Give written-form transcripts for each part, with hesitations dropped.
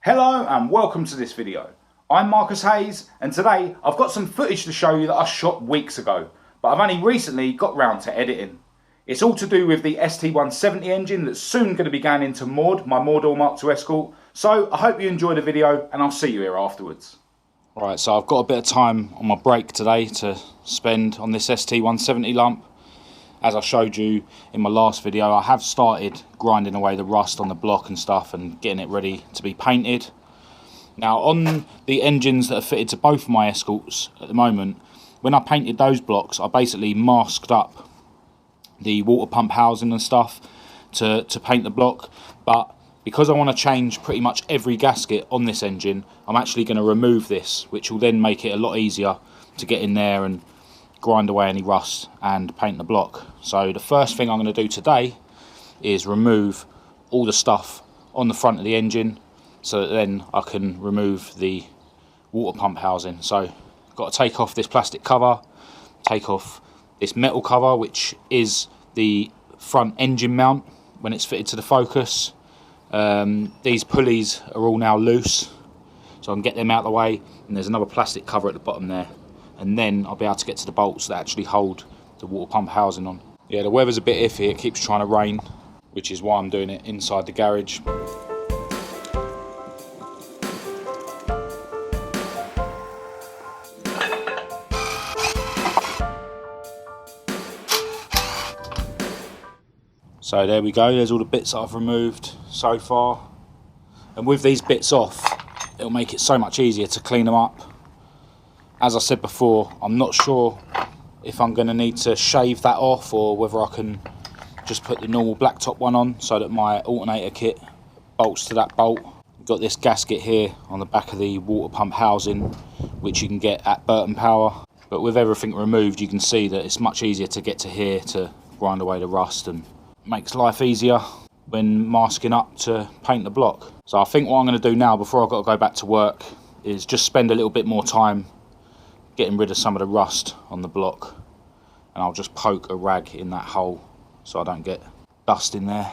Hello and welcome to this video. I'm Marcus Hayes and today I've got some footage to show you that I shot weeks ago, but I've only recently got round to editing. It's all to do with the ST170 engine that's soon going to be going into MOREDOOR, my MOREDOOR Mark II Escort, so I hope you enjoy the video and I'll see you here afterwards. Right, so I've got a bit of time on my break today to spend on this ST170 lump. As I showed you in my last video, I have started grinding away the rust on the block and stuff and getting it ready to be painted. Now on the engines that are fitted to both of my Escorts at the moment, when I painted those blocks, I basically masked up the water pump housing and stuff to paint the block. But because I want to change pretty much every gasket on this engine, I'm actually going to remove this, which will then make it a lot easier to get in there and grind away any rust and paint the block. So the first thing I'm going to do today is remove all the stuff on the front of the engine so that then I can remove the water pump housing. So I've got to take off this plastic cover, take off this metal cover which is the front engine mount when it's fitted to the Focus. These pulleys are all now loose, so I can get them out of the way, and there's another plastic cover at the bottom there. And then I'll be able to get to the bolts that actually hold the water pump housing on. Yeah, the weather's a bit iffy, it keeps trying to rain, which is why I'm doing it inside the garage. So there we go, there's all the bits that I've removed so far. And with these bits off, it'll make it so much easier to clean them up. As I said before, I'm not sure if I'm going to need to shave that off or whether I can just put the normal blacktop one on so that my alternator kit bolts to that bolt. I've got this gasket here on the back of the water pump housing, which you can get at Burton Power. But with everything removed, you can see that it's much easier to get to here to grind away the rust, and makes life easier when masking up to paint the block. So I think what I'm going to do now, before I've got to go back to work, is just spend a little bit more time getting rid of some of the rust on the block, and I'll just poke a rag in that hole so I don't get dust in there.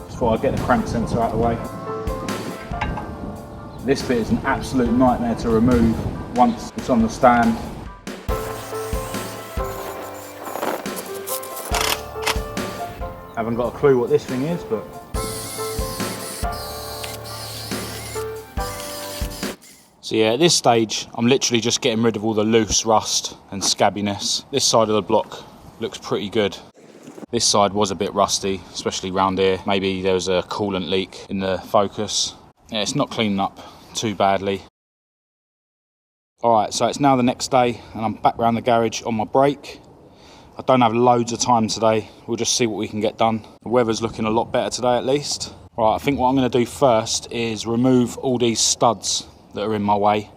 Just thought I'd get the crank sensor out of the way. This bit is an absolute nightmare to remove once it's on the stand. Haven't got a clue what this thing is, but so yeah, at this stage, I'm literally just getting rid of all the loose rust and scabbiness. This side of the block looks pretty good. This side was a bit rusty, especially round here. Maybe there was a coolant leak in the Focus. Yeah, it's not cleaning up too badly. Alright, so it's now the next day and I'm back around the garage on my break. I don't have loads of time today. We'll just see what we can get done. The weather's looking a lot better today at least. Right, I think what I'm going to do first is remove all these studs that are in my way.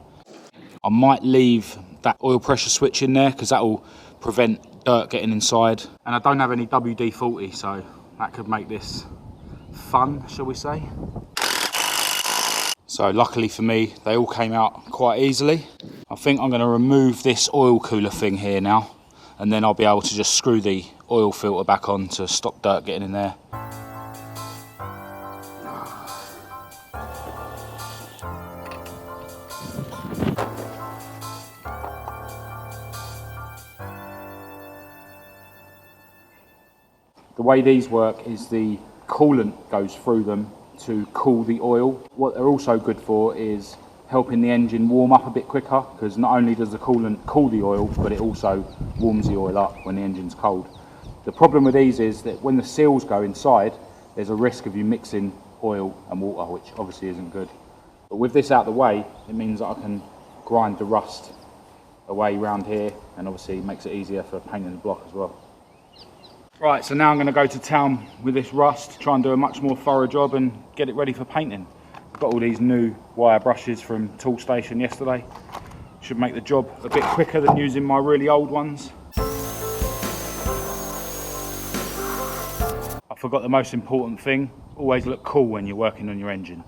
I might leave that oil pressure switch in there because that will prevent dirt getting inside. And I don't have any WD-40, so that could make this fun, shall we say. So luckily for me, they all came out quite easily. I think I'm going to remove this oil cooler thing here now, and then I'll be able to just screw the oil filter back on to stop dirt getting in there. The way these work is the coolant goes through them to cool the oil. What they're also good for is helping the engine warm up a bit quicker, because not only does the coolant cool the oil, but it also warms the oil up when the engine's cold. The problem with these is that when the seals go inside, there's a risk of you mixing oil and water, which obviously isn't good. But with this out of the way, it means that I can grind the rust away around here, and obviously it makes it easier for painting the block as well. Right, so now I'm going to go to town with this rust, try and do a much more thorough job and get it ready for painting. I've got all these new wire brushes from Tool Station yesterday. Should make the job a bit quicker than using my really old ones. I forgot the most important thing, always look cool when you're working on your engine.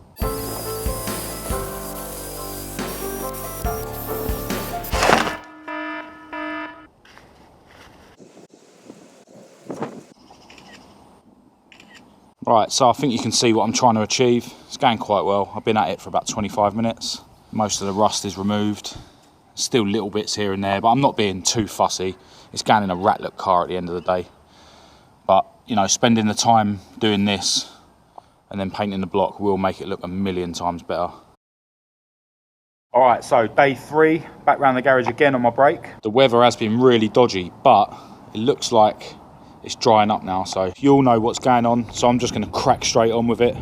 Right, so I think you can see what I'm trying to achieve. It's going quite well. I've been at it for about 25 minutes. Most of the rust is removed. Still little bits here and there, but I'm not being too fussy. It's going in a rat-look car at the end of the day. But, you know, spending the time doing this and then painting the block will make it look a million times better. All right, so day 3, back round the garage again on my break. The weather has been really dodgy, but it looks like it's drying up now, so you all know what's going on. So I'm just going to crack straight on with it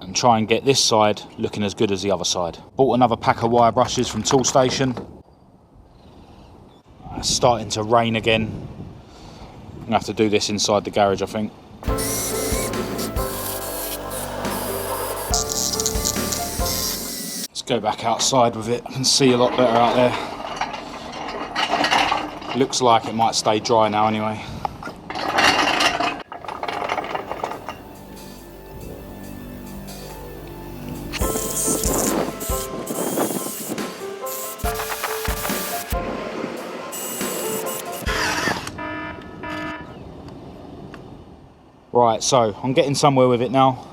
and try and get this side looking as good as the other side. Bought another pack of wire brushes from Tool Station. It's starting to rain again. I'm going to have to do this inside the garage, I think. Let's go back outside with it. I can see a lot better out there. Looks like it might stay dry now anyway. Right, so I'm getting somewhere with it now.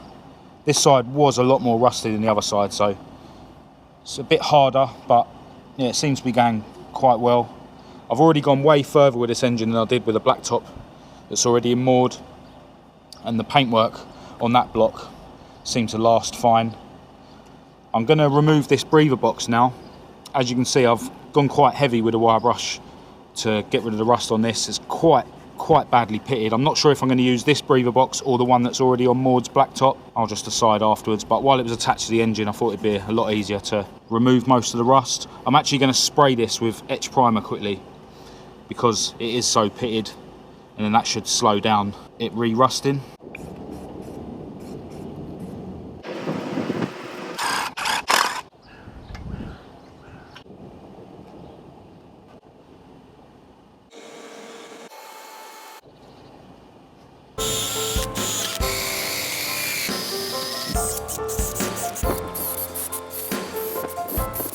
This side was a lot more rusty than the other side, so it's a bit harder, but yeah, it seems to be going quite well. I've already gone way further with this engine than I did with a blacktop that's already in MOREDOOR, and the paintwork on that block seems to last fine. I'm going to remove this breather box now. As you can see, I've gone quite heavy with a wire brush to get rid of the rust on this. It's quite badly pitted. I'm not sure if I'm going to use this breather box or the one that's already on MOREDOOR's blacktop. I'll just decide afterwards, but while it was attached to the engine I thought it'd be a lot easier to remove most of the rust. I'm actually going to spray this with etch primer quickly because it is so pitted, and then that should slow down it re-rusting.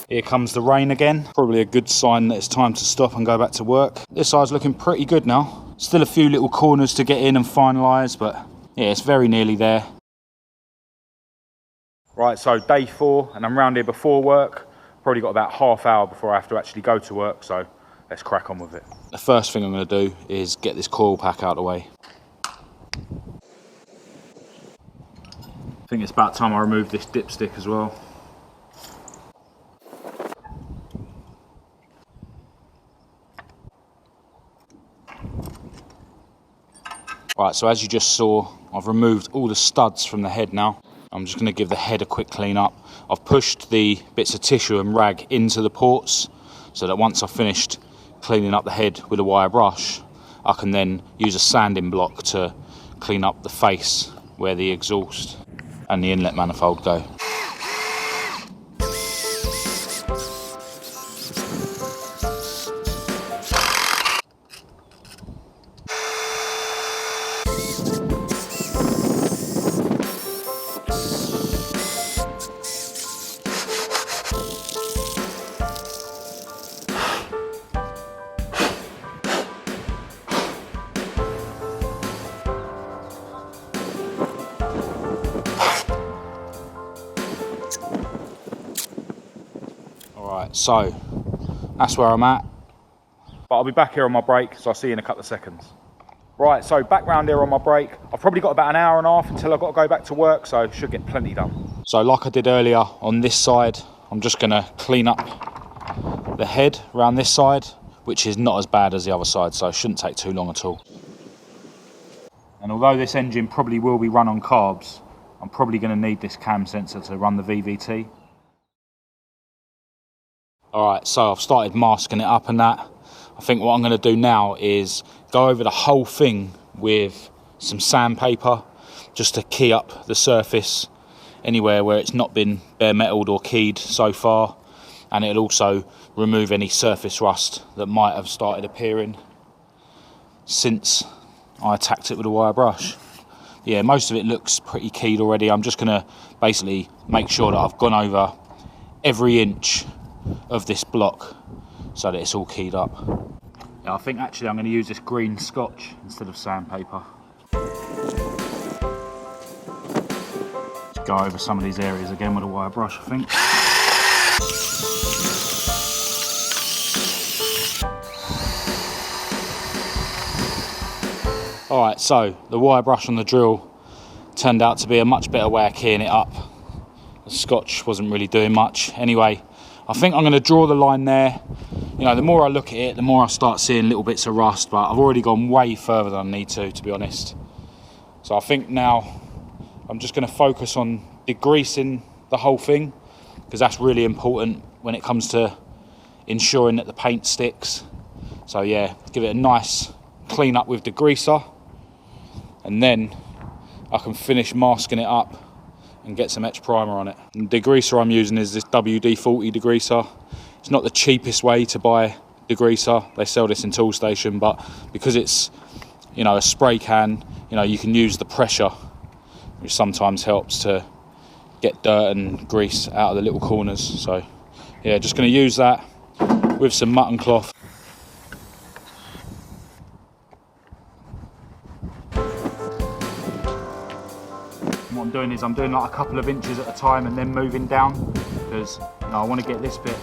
Here comes the rain again. Probably a good sign that it's time to stop and go back to work. This side's looking pretty good now. Still a few little corners to get in and finalise, but yeah, it's very nearly there. Right, so day 4, and I'm round here before work. Probably got about half hour before I have to actually go to work, so let's crack on with it. The first thing I'm going to do is get this coil pack out of the way. I think it's about time I remove this dipstick as well. Right, so as you just saw, I've removed all the studs from the head now. I'm just going to give the head a quick clean up. I've pushed the bits of tissue and rag into the ports so that once I've finished cleaning up the head with a wire brush, I can then use a sanding block to clean up the face where the exhaust and the inlet manifold go. Alright, so that's where I'm at. But I'll be back here on my break, so I'll see you in a couple of seconds. Right, so back round here on my break. I've probably got about an hour and a half until I've got to go back to work, so should get plenty done. So like I did earlier on this side, I'm just going to clean up the head around this side, which is not as bad as the other side, so it shouldn't take too long at all. And although this engine probably will be run on carbs, I'm probably going to need this cam sensor to run the VVT. Alright, so I've started masking it up and that. I think what I'm going to do now is go over the whole thing with some sandpaper just to key up the surface anywhere where it's not been bare metalled or keyed so far, and it'll also remove any surface rust that might have started appearing since I attacked it with a wire brush. Yeah, most of it looks pretty keyed already. I'm just going to basically make sure that I've gone over every inch of this block so that it's all keyed up. Yeah, I think actually I'm going to use this green scotch instead of sandpaper. go over some of these areas again with a wire brush, I think. Alright, so the wire brush on the drill turned out to be a much better way of keying it up. The Scotch wasn't really doing much. Anyway, I think I'm going to draw the line there. You know, the more I look at it, the more I start seeing little bits of rust, but I've already gone way further than I need to be honest. So I think now I'm just going to focus on degreasing the whole thing, because that's really important when it comes to ensuring that the paint sticks. So yeah, give it a nice clean up with degreaser, and then I can finish masking it up and get some etch primer on it. And the degreaser I'm using is this WD-40 degreaser. It's not the cheapest way to buy degreaser. They sell this in Toolstation, but because it's, you know, a spray can, you know, you can use the pressure, which sometimes helps to get dirt and grease out of the little corners. So yeah, just going to use that with some mutton cloth. What I'm doing is I'm doing like a couple of inches at a time and then moving down, because you know, I want to get this bit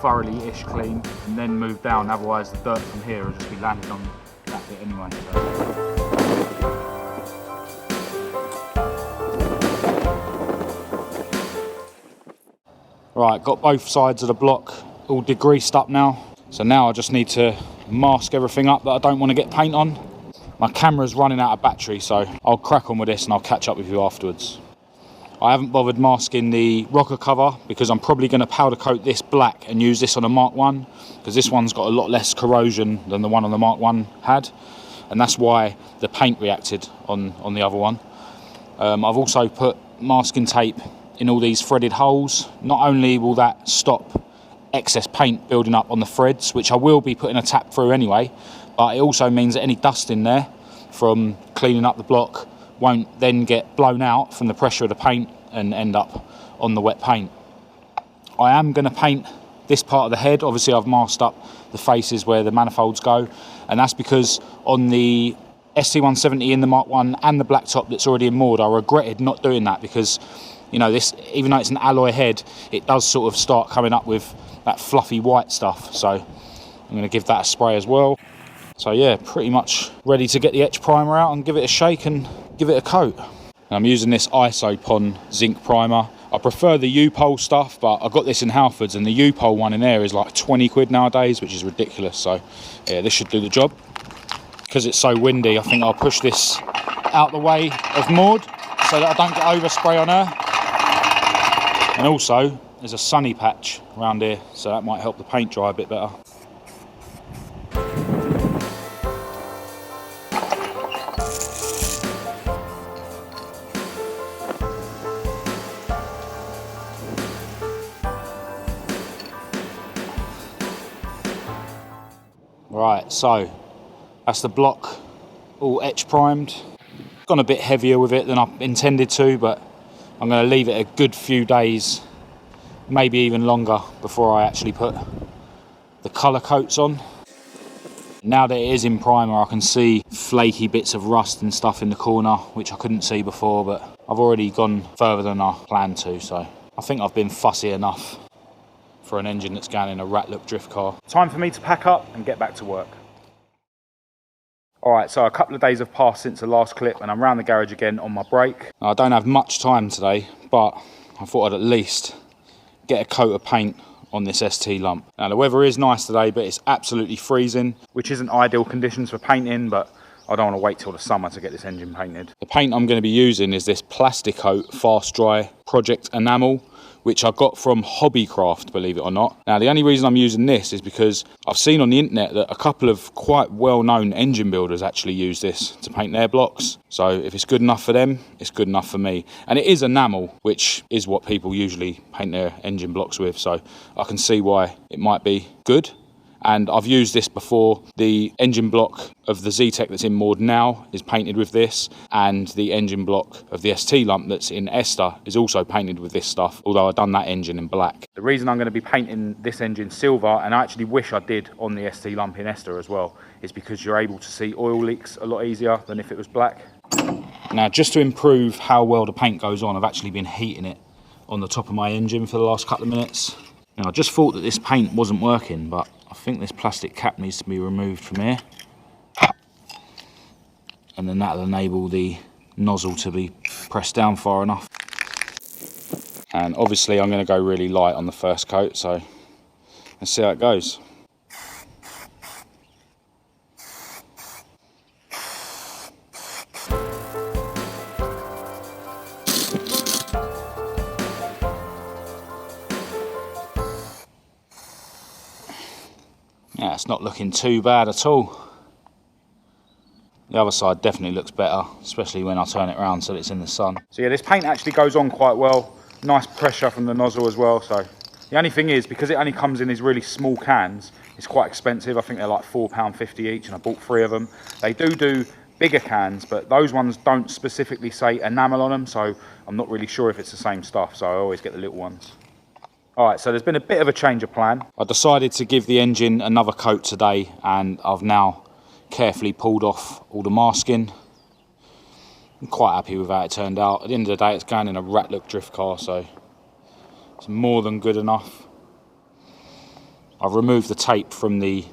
thoroughly-ish clean and then move down, otherwise the dirt from here will just be landing on that bit anyway. Right, got both sides of the block all degreased up now. So now I just need to mask everything up that I don't want to get paint on. My camera's running out of battery, so I'll crack on with this and I'll catch up with you afterwards. I haven't bothered masking the rocker cover because I'm probably going to powder coat this black and use this on a Mark 1, because this one's got a lot less corrosion than the one on the Mark 1 had, and that's why the paint reacted on the other one. I've also put masking tape in all these threaded holes. Not only will that stop excess paint building up on the threads, which I will be putting a tap through anyway, but it also means that any dust in there from cleaning up the block won't then get blown out from the pressure of the paint and end up on the wet paint. I am going to paint this part of the head. Obviously I've masked up the faces where the manifolds go, and that's because on the ST170 in the Mark 1 and the black top that's already in MOREDOOR, I regretted not doing that, because you know, this, even though it's an alloy head, it does sort of start coming up with that fluffy white stuff, so I'm going to give that a spray as well. So yeah, pretty much ready to get the etch primer out and give it a shake and give it a coat. And I'm using this Isopon zinc primer. I prefer the U-Pole stuff, but I got this in Halfords and the U-Pole one in there is like 20 quid nowadays, which is ridiculous. So yeah, this should do the job. Because it's so windy, I think I'll push this out the way of Maude so that I don't get overspray on her. And also, there's a sunny patch around here, so that might help the paint dry a bit better. Right, so that's the block all etch primed. Gone a bit heavier with it than I intended to, but I'm going to leave it a good few days, maybe even longer, before I actually put the colour coats on. Now that it is in primer, I can see flaky bits of rust and stuff in the corner, which I couldn't see before, but I've already gone further than I planned to, so I think I've been fussy enough for an engine that's going in a rat-look drift car. Time for me to pack up and get back to work. Alright, so a couple of days have passed since the last clip and I'm around the garage again on my break. Now, I don't have much time today, but I thought I'd at least get a coat of paint on this ST lump. Now the weather is nice today, but it's absolutely freezing, which isn't ideal conditions for painting, but I don't want to wait till the summer to get this engine painted. The paint I'm going to be using is this Plasticoat Fast Dry Project Enamel, which I got from Hobbycraft, believe it or not. Now, the only reason I'm using this is because I've seen on the internet that a couple of quite well-known engine builders actually use this to paint their blocks. So if it's good enough for them, it's good enough for me. And it is enamel, which is what people usually paint their engine blocks with. So I can see why it might be good. And I've used this before. The engine block of the Zetec that's in MOREDOOR now is painted with this, and the engine block of the ST lump that's in Ester is also painted with this stuff, although I've done that engine in black. The reason I'm going to be painting this engine silver, and I actually wish I did on the ST lump in Ester as well, is because you're able to see oil leaks a lot easier than if it was black. Now, just to improve how well the paint goes on, I've actually been heating it on the top of my engine for the last couple of minutes. Now, I just thought that this paint wasn't working, but I think this plastic cap needs to be removed from here. And then that'll enable the nozzle to be pressed down far enough. And obviously I'm going to go really light on the first coat, so let's see how it goes. Yeah, it's not looking too bad at all. The other side definitely looks better, especially when I turn it around so that it's in the sun. So yeah, this paint actually goes on quite well. Nice pressure from the nozzle as well. So the only thing is, because it only comes in these really small cans, it's quite expensive. I think they're like £4.50 each, and I bought 3 of them. They do bigger cans, but those ones don't specifically say enamel on them, so I'm not really sure if it's the same stuff, so I always get the little ones. Alright, so there's been a bit of a change of plan. I decided to give the engine another coat today, and I've now carefully pulled off all the masking. I'm quite happy with how it turned out. At the end of the day, it's going in a Ratlook drift car, so it's more than good enough. I've removed the tape from the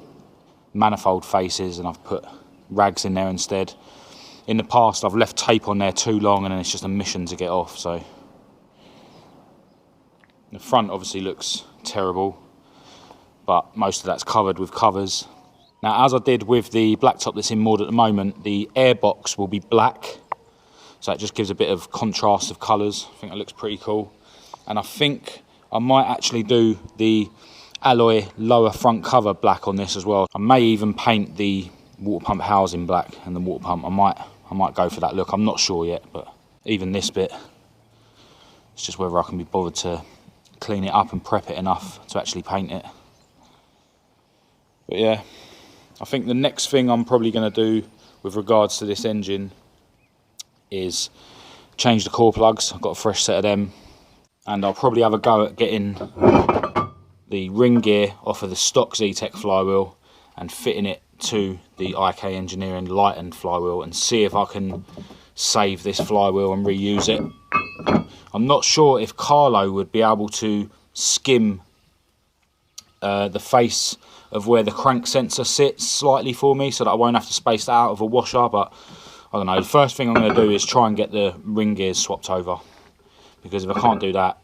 manifold faces and I've put rags in there instead. In the past, I've left tape on there too long and then it's just a mission to get off. So the front obviously looks terrible, but most of that's covered with covers. Now, as I did with the blacktop that's in MOREDOOR at the moment, the air box will be black, so it just gives a bit of contrast of colours. I think it looks pretty cool. And I think I might actually do the alloy lower front cover black on this as well. I may even paint the water pump housing black and the water pump. I might go for that look. I'm not sure yet, but even this bit, it's just whether I can be bothered to clean it up and prep it enough to actually paint it. But yeah, I think the next thing I'm probably going to do with regards to this engine is change the core plugs. I've got a fresh set of them, and I'll probably have a go at getting the ring gear off of the stock Zetec flywheel and fitting it to the IK Engineering lightened flywheel and see if I can save this flywheel and reuse it. I'm not sure if Carlo would be able to skim the face of where the crank sensor sits slightly for me so that I won't have to space that out of a washer, but I don't know. The first thing I'm going to do is try and get the ring gears swapped over, because if I can't do that,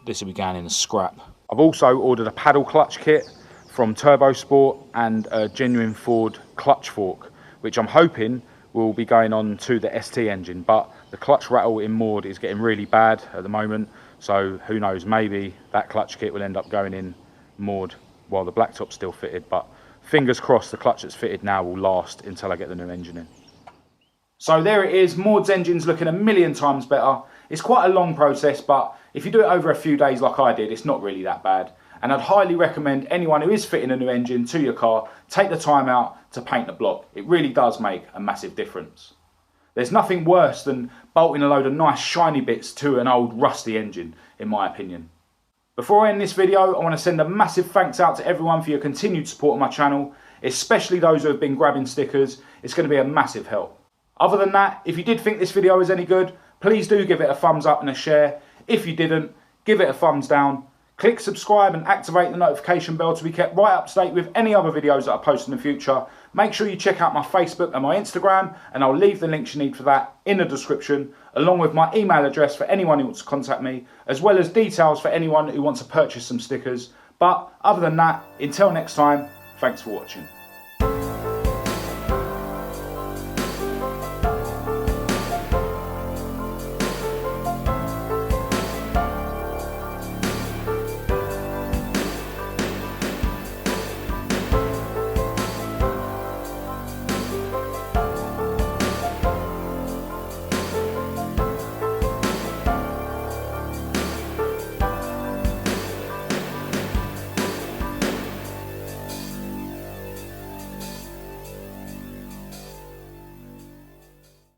this will be going in the scrap. I've also ordered a paddle clutch kit from Turbo Sport and a genuine Ford clutch fork, which I'm hoping will be going on to the ST engine, but the clutch rattle in MOREDOOR is getting really bad at the moment, so who knows, maybe that clutch kit will end up going in MOREDOOR while the blacktop's still fitted, but fingers crossed the clutch that's fitted now will last until I get the new engine in. So there it is, MOREDOOR's engine's looking a million times better. It's quite a long process, but if you do it over a few days like I did, it's not really that bad. And I'd highly recommend anyone who is fitting a new engine to your car, take the time out to paint the block. It really does make a massive difference. There's nothing worse than bolting a load of nice shiny bits to an old rusty engine, in my opinion. Before I end this video, I want to send a massive thanks out to everyone for your continued support on my channel, especially those who have been grabbing stickers. It's going to be a massive help. Other than that, if you did think this video was any good, please do give it a thumbs up and a share. If you didn't, give it a thumbs down. Click subscribe and activate the notification bell to be kept right up to date with any other videos that I post in the future. Make sure you check out my Facebook and my Instagram, and I'll leave the links you need for that in the description, along with my email address for anyone who wants to contact me, as well as details for anyone who wants to purchase some stickers. But other than that, until next time, thanks for watching.